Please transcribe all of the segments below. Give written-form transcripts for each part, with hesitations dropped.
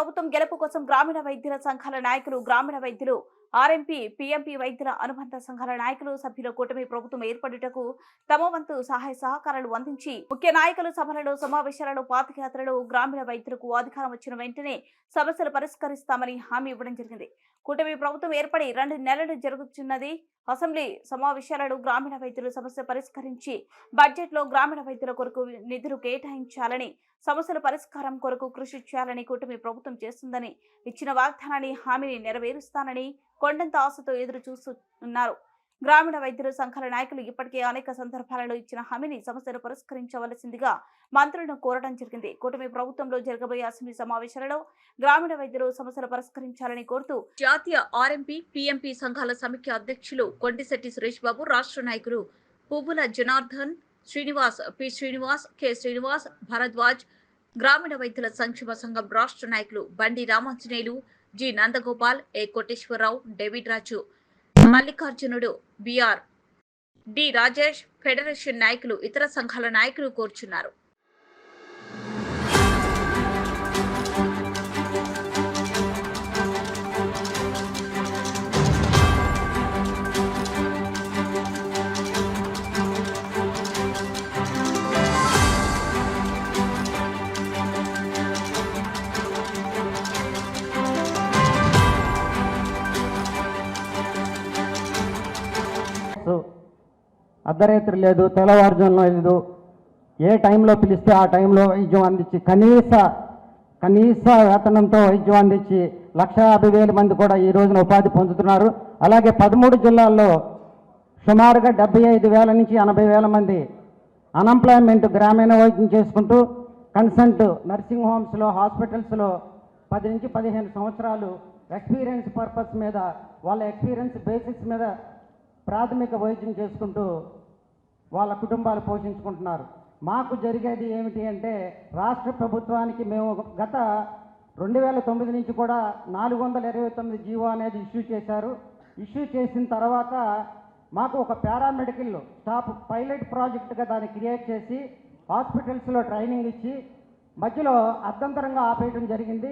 ప్రభుత్వం గెలుపు కోసం గ్రామీణ వైద్యుల సంఘాల నాయకులు, గ్రామీణ వైద్యులు, ఆర్ఎంపీ, పీఎంపీ వైద్యుల అనుబంధ సంఘాల నాయకులు, సభ్యులు కూటమి ప్రభుత్వం ఏర్పడుటకు తమ వంతు సహాయ సహకారాలు అందించి ముఖ్య నాయకులు సభలలో, సమావేశాలలో, పాదయాత్రలు గ్రామీణ వైద్యులకు అధికారం వచ్చిన వెంటనే సమస్యలు పరిష్కరిస్తామని హామీ ఇవ్వడం జరిగింది. కూటమి ప్రభుత్వం ఏర్పడి 2 నెలలు జరుగుతున్నది. అసెంబ్లీ సమావేశాలలో గ్రామీణ వైద్యుల సమస్య పరిష్కరించి బడ్జెట్లో గ్రామీణ వైద్యుల కొరకు నిధులు కేటాయించాలని, సమస్యల పరిష్కారం కొరకు కృషి చేయాలని కూటమి ప్రభుత్వం చేస్తుందని, ఇచ్చిన వాగ్దానాన్ని, హామీని నెరవేరుస్తానని కొండంత ఆశతో ఎదురు చూస్తున్నారు. గ్రామీణ వైద్యుల సంఘాల నాయకులు ఇప్పటికే అనేక సందర్భాలలో ఇచ్చిన హామీని, సమస్యలు పరిష్కరించవలసిందిగా మంత్రులను కోరడం జరిగింది. కూటమి ప్రభుత్వంలో జరగబోయే అసెంబ్లీ సమావేశాలలో గ్రామీణ వైద్యులు సమస్యలు పరిష్కరించాలని కోరుతూ జాతీయ ఆర్ఎంపీ, పీఎంపీ సంఘాల సమిఖ్య అధ్యక్షులు కొండిశెట్టి సురేష్ బాబు, రాష్ట్ర నాయకులు పువ్వుల జనార్దన్, శ్రీనివాస్, పి శ్రీనివాస్, కె శ్రీనివాస్, భరద్వాజ్, గ్రామీణ వైద్యుల సంక్షేమ సంఘం రాష్ట్ర నాయకులు బండి రామాంజనేయులు, జి నందగోపాల్, ఏ కోటేశ్వరరావు, డేవిడ్ రాజు, మల్లికార్జునుడు, బిఆర్, డి రాజేష్, ఫెడరేషన్ నాయకులు, ఇతర సంఘాల నాయకులు కోరుచున్నారు. అర్ధరాత్రి లేదు, తెల్లవారుజామున లేదు, ఏ టైంలో పిలిస్తే ఆ టైంలో వైద్యం అందించి కనీస వేతనంతో వైద్యం అందించి 1,50,000 మంది కూడా ఈ రోజున ఉపాధి పొందుతున్నారు. అలాగే 13 జిల్లాల్లో సుమారుగా 75,000 నుంచి 80,000 మంది అన్ఎంప్లాయ్మెంట్ గ్రామీణ వైద్యం చేసుకుంటూ కన్సల్ట్ నర్సింగ్ హోమ్స్లో, హాస్పిటల్స్లో 10 నుంచి 15 సంవత్సరాలు ఎక్స్పీరియన్స్ పర్పస్ మీద, వాళ్ళ ఎక్స్పీరియన్స్ బేసిస్ మీద ప్రాథమిక వైద్యం చేసుకుంటూ వాళ్ళ కుటుంబాలు పోషించుకుంటున్నారు. మాకు జరిగేది ఏమిటి అంటే, రాష్ట్ర ప్రభుత్వానికి మేము గత 2009 నుంచి కూడా 429 జీవో అనేది ఇష్యూ చేశారు. ఇష్యూ చేసిన తర్వాత మాకు ఒక పారామెడికల్ స్టాఫ్ పైలట్ ప్రాజెక్టుగా దాన్ని క్రియేట్ చేసి హాస్పిటల్స్లో ట్రైనింగ్ ఇచ్చి మధ్యలో అర్ధంతరంగా ఆపేయడం జరిగింది.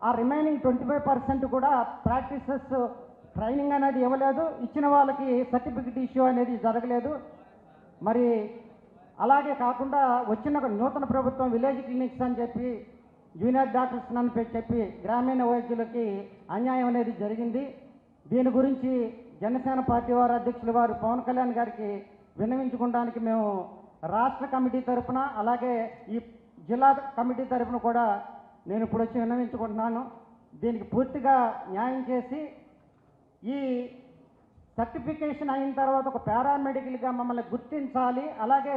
ఆ రిమైనింగ్ 25% కూడా ప్రాక్టీసెస్ ట్రైనింగ్ అనేది ఇవ్వలేదు. ఇచ్చిన వాళ్ళకి సర్టిఫికెట్ ఇష్యూ అనేది జరగలేదు. మరి అలాగే కాకుండా వచ్చిన నూతన ప్రభుత్వం విలేజ్ క్లినిక్స్ అని చెప్పి, జూనియర్ డాక్టర్స్ అని చెప్పి గ్రామీణ వైద్యులకి అన్యాయం అనేది జరిగింది. దీని గురించి జనసేన పార్టీ వారు అధ్యక్షులు వారు పవన్ కళ్యాణ్ గారికి విన్నవించుకోవడానికి మేము రాష్ట్ర కమిటీ తరఫున, అలాగే ఈ జిల్లా కమిటీ తరఫున కూడా నేను ఇప్పుడు వచ్చి విన్నవించుకుంటున్నాను. దీనికి పూర్తిగా న్యాయం చేసి ఈ సర్టిఫికేషన్ అయిన తర్వాత ఒక పారామెడికల్గా మమ్మల్ని గుర్తించాలి. అలాగే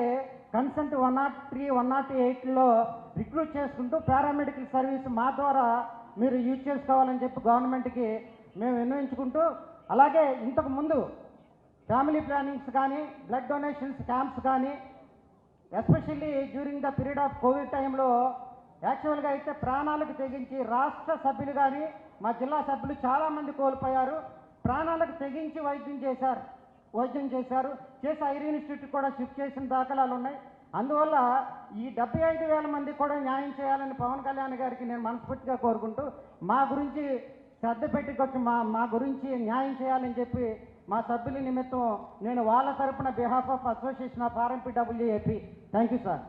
కన్సెంట్ 103, 108లో రిక్రూట్ చేసుకుంటూ పారామెడికల్ సర్వీస్ మా ద్వారా మీరు యూజ్ చేసుకోవాలని చెప్పి గవర్నమెంట్కి మేము విన్నవించుకుంటూ, అలాగే ఇంతకుముందు ఫ్యామిలీ ప్లానింగ్స్ కానీ, బ్లడ్ డొనేషన్స్ క్యాంప్స్ కానీ, especially during the period of Covid టైంలో యాక్చువల్గా అయితే ప్రాణాలకు తెగించి రాష్ట్ర సభ్యులు కానీ, మా జిల్లా సభ్యులు చాలామంది కోల్పోయారు. ప్రాణాలకు తెగించి వైద్యం చేశారు. చేసి ఐరన్ ఇన్స్టిట్యూట్ కూడా షిఫ్ట్ చేసిన దాఖలాలు ఉన్నాయి. అందువల్ల ఈ 75,000 మంది కూడా న్యాయం చేయాలని పవన్ కళ్యాణ్ గారికి నేను మనస్ఫూర్తిగా కోరుకుంటూ, మా గురించి శ్రద్ధ పెట్టుకొచ్చి మా గురించి న్యాయం చేయాలని చెప్పి మా సభ్యుల నిమిత్తం నేను వాళ్ళ తరపున behalf of association of RMPWAP thank you sir.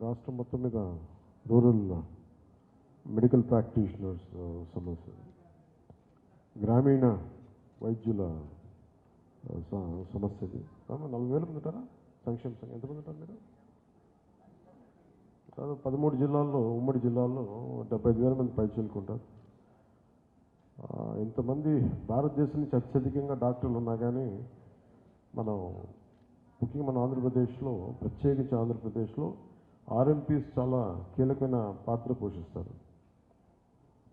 రాష్ట్రం మొత్తం మీద రూరల్ మెడికల్ ప్రాక్టీషనర్స్ సమస్య గ్రామీణ వైద్యుల సమస్య ఇది. 40,000 మంది ఉంటారా సంక్షేమ సంఘం? ఎంతమంది ఉంటారు మీరు? కాదు, 13 జిల్లాల్లో, ఉమ్మడి జిల్లాల్లో 75,000 మంది పైచీలుకుంటారు. ఇంతమంది భారతదేశం నుంచి అత్యధికంగా డాక్టర్లు ఉన్నా కానీ మనం ముఖ్యంగా మన ఆంధ్రప్రదేశ్లో, ప్రత్యేకించి ఆంధ్రప్రదేశ్లో ఆర్ఎంపీస్ చాలా కీలకమైన పాత్ర పోషిస్తారు.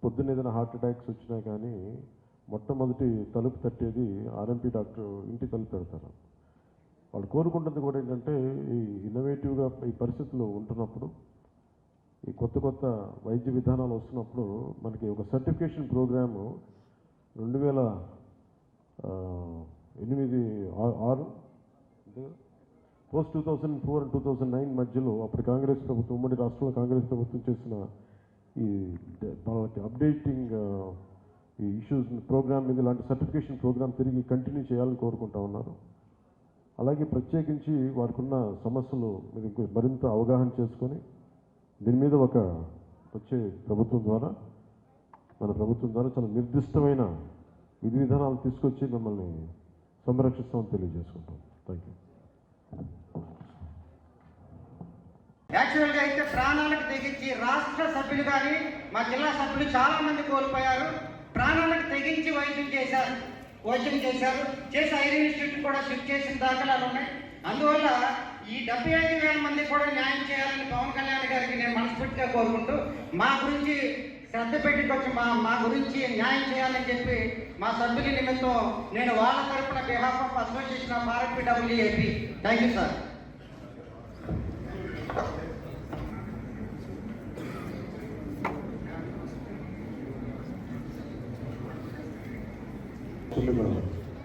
పొద్దున్న ఏదైనా హార్ట్ అటాక్స్ వచ్చినా కానీ మొట్టమొదటి తలుపు తట్టేది ఆర్ఎంపీ డాక్టర్ ఇంటి తలుపు పెడతారు. వాళ్ళు కోరుకుంటుంది కూడా ఏంటంటే ఈ ఇన్నోవేటివ్గా ఈ పరిస్థితులు ఉంటున్నప్పుడు, ఈ కొత్త కొత్త వైద్య విధానాలు వస్తున్నప్పుడు మనకి ఒక సర్టిఫికేషన్ ప్రోగ్రాము 2008-6 పోస్ట్ 2004 and 2009 మధ్యలో అప్పుడు కాంగ్రెస్ ప్రభుత్వం, ఉమ్మడి రాష్ట్రంలో కాంగ్రెస్ ప్రభుత్వం చేసిన ఈ వాళ్ళకి అప్డేటింగ్ ఈ ఇష్యూస్ ప్రోగ్రామ్ మీద ఇలాంటి సర్టిఫికేషన్ ప్రోగ్రామ్ తిరిగి కంటిన్యూ చేయాలని కోరుకుంటా ఉన్నారు. అలాగే ప్రత్యేకించి వారికి ఉన్న సమస్యలు మీద మరింత అవగాహన చేసుకొని దీని మీద ఒక వచ్చే ప్రభుత్వం ద్వారా, మన ప్రభుత్వం ద్వారా చాలా నిర్దిష్టమైన విధి విధానాలు తీసుకొచ్చి మిమ్మల్ని సంరక్షిస్తామని తెలియజేసుకుంటాం. Thank you. యాక్చువల్గా అయితే ప్రాణాలకు తెగించి రాష్ట్ర సభ్యులు కానీ మా జిల్లా సభ్యులు చాలామంది కోల్పోయారు. ప్రాణాలకు తెగించి వైద్యం చేశారు చేసి ఐరన్ ఇన్స్టిట్యూట్ కూడా షిఫ్ట్ చేసిన దాఖలాలు ఉన్నాయి. అందువల్ల ఈ 75,000 మంది కూడా న్యాయం చేయాలని పవన్ కళ్యాణ్ గారికి నేను మనస్ఫూర్తిగా కోరుకుంటూ మా గురించి శ్రద్ధ పెట్టుకొచ్చి మా గురించి న్యాయం చేయాలని చెప్పి మా సభ్యుల నిమిత్తం నేను వాళ్ళ తరఫున behalf of association of RMPWAP. Thank you sir.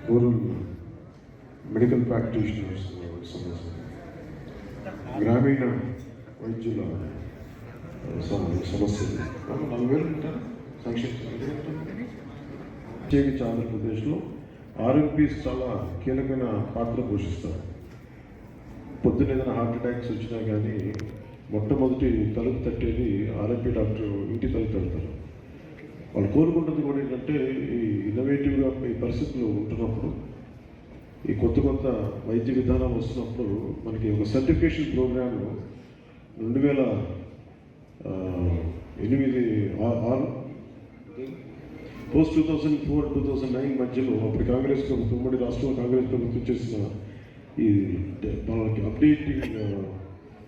Rural medical practitioners సమస్య, గ్రామీణ వైద్యుల సమస్య. 40,000 ఉంటారు సంక్షేమ సంఘం. ప్రత్యేకించి ఆంధ్రప్రదేశ్లో ఆర్ఎంపీస్ చాలా కీలకమైన పాత్ర పోషిస్తారు. పొద్దున్న ఏదైనా హార్ట్ అటాక్స్ వచ్చినా కానీ మొట్టమొదటి తలుపు తట్టేది ఆర్ఎంపీ డాక్టర్ ఇంటి తలుపు పెడతారు. వాళ్ళు కోరుకుంటుంది కూడా ఏంటంటే ఈ ఇన్నోవేటివ్గా ఈ పరిస్థితులు ఉంటున్నప్పుడు, ఈ కొత్త కొత్త వైద్య విధానాలు వస్తున్నప్పుడు మనకి ఒక సర్టిఫికేషన్ ప్రోగ్రాము 2008-6 పోస్ట్ 2004-2009 మధ్యలో అప్పుడు కాంగ్రెస్ ప్రభుత్వం, ఉమ్మడి రాష్ట్రంలో కాంగ్రెస్ ప్రభుత్వం చేసిన ఈ వాళ్ళకి అప్డేటింగ్